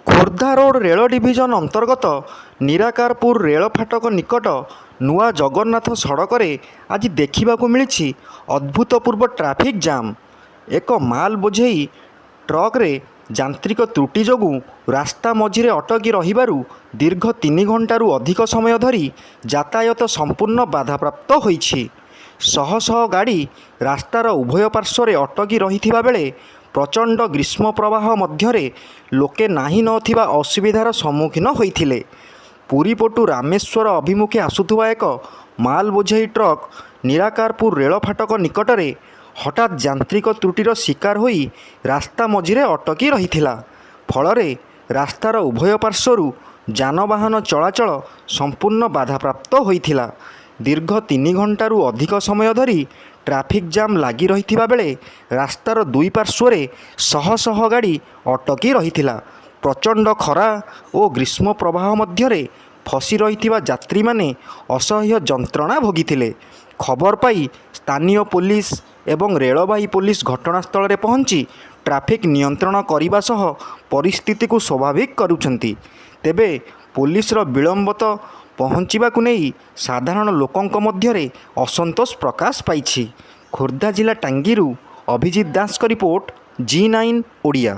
Khordha road ରେଳ division ଅନ୍ତର୍ଗତ ନିରାକାରପୁର ରେଳ ଫାଟକ ନିକଟ ନୂଆ ଜଗନ୍ନାଥ ସଡ଼କରେ ଆଜି ଦେଖିବାକୁ ମିଳିଛି ଅଭୂତପୂର୍ବ ଟ୍ରାଫିକ୍ ଜାମ୍। ଏକ ମାଲ ବୋଝେଇ ଟ୍ରକ୍ରେ ଯାନ୍ତ୍ରିକ ତ୍ରୁଟି ଯୋଗୁଁ ରାସ୍ତା ମଝିରେ ଅଟକି ରହିବାରୁ ଦୀର୍ଘ 3 ଘଣ୍ଟାରୁ ଅଧିକ ସମୟ ଧରି ଯାତାୟାତ ସମ୍ପୂର୍ଣ୍ଣ ବାଧାପ୍ରାପ୍ତ ହୋଇଛି। ଶହ ଶହ ଗାଡ଼ି ରାସ୍ତାର ଉଭୟ ପାର୍ଶ୍ୱରେ ଅଟକି ରହିଥିବା ବେଳେ ପ୍ରଚଣ୍ଡ ଗ୍ରୀଷ୍ମ ପ୍ରବାହ ମଧ୍ୟରେ ଲୋକେ ନାହିଁ ନଥିବା ଅସୁବିଧାର ସମ୍ମୁଖୀନ ହୋଇଥିଲେ। ପୁରୀ ପଟୁ ରାମେଶ୍ୱର ଅଭିମୁଖେ ଆସୁଥିବା ଏକ ମାଲ ବୋଝେଇ ଟ୍ରକ୍ ନିରାକାରପୁର ରେଳ ଫାଟକ ନିକଟରେ ହଠାତ୍ ଯାନ୍ତ୍ରିକ ତ୍ରୁଟିର ଶିକାର ହୋଇ ରାସ୍ତା ମଝିରେ ଅଟକି ରହିଥିଲା। ଫଳରେ ରାସ୍ତାର ଉଭୟ ପାର୍ଶ୍ୱରୁ ଯାନବାହନ ଚଳାଚଳ ସମ୍ପୂର୍ଣ୍ଣ ବାଧାପ୍ରାପ୍ତ ହୋଇଥିଲା। ଦୀର୍ଘ 3 ଘଣ୍ଟାରୁ ଅଧିକ ସମୟ ଧରି ଟ୍ରାଫିକ୍ ଜାମ୍ ଲାଗି ରହିଥିବା ବେଳେ ରାସ୍ତାର ଦୁଇ ପାର୍ଶ୍ୱରେ ଶହ ଶହ ଗାଡ଼ି ଅଟକି ରହିଥିଲା। ପ୍ରଚଣ୍ଡ ଖରା ଓ ଗ୍ରୀଷ୍ମ ପ୍ରବାହ ମଧ୍ୟରେ ଫସି ରହିଥିବା ଯାତ୍ରୀମାନେ ଅସହ୍ୟ ଯନ୍ତ୍ରଣା ଭୋଗିଥିଲେ। ଖବର ପାଇ ସ୍ଥାନୀୟ ପୋଲିସ ଏବଂ ରେଳବାଇ ପୋଲିସ ଘଟଣାସ୍ଥଳରେ ପହଞ୍ଚି ଟ୍ରାଫିକ୍ ନିୟନ୍ତ୍ରଣ କରିବା ସହ ପରିସ୍ଥିତିକୁ ସ୍ୱାଭାବିକ କରୁଛନ୍ତି। ତେବେ ପୋଲିସର ବିଳମ୍ବିତ ପହଞ୍ଚିବାକୁ ନେଇ ସାଧାରଣ ଲୋକଙ୍କ ମଧ୍ୟରେ ଅସନ୍ତୋଷ ପ୍ରକାଶ ପାଇଛି। ଖୋର୍ଦ୍ଧା ଜିଲ୍ଲା ଟାଙ୍ଗୀରୁ ଅଭିଜିତ ଦାସଙ୍କ ରିପୋର୍ଟ, G9 ଓଡ଼ିଆ।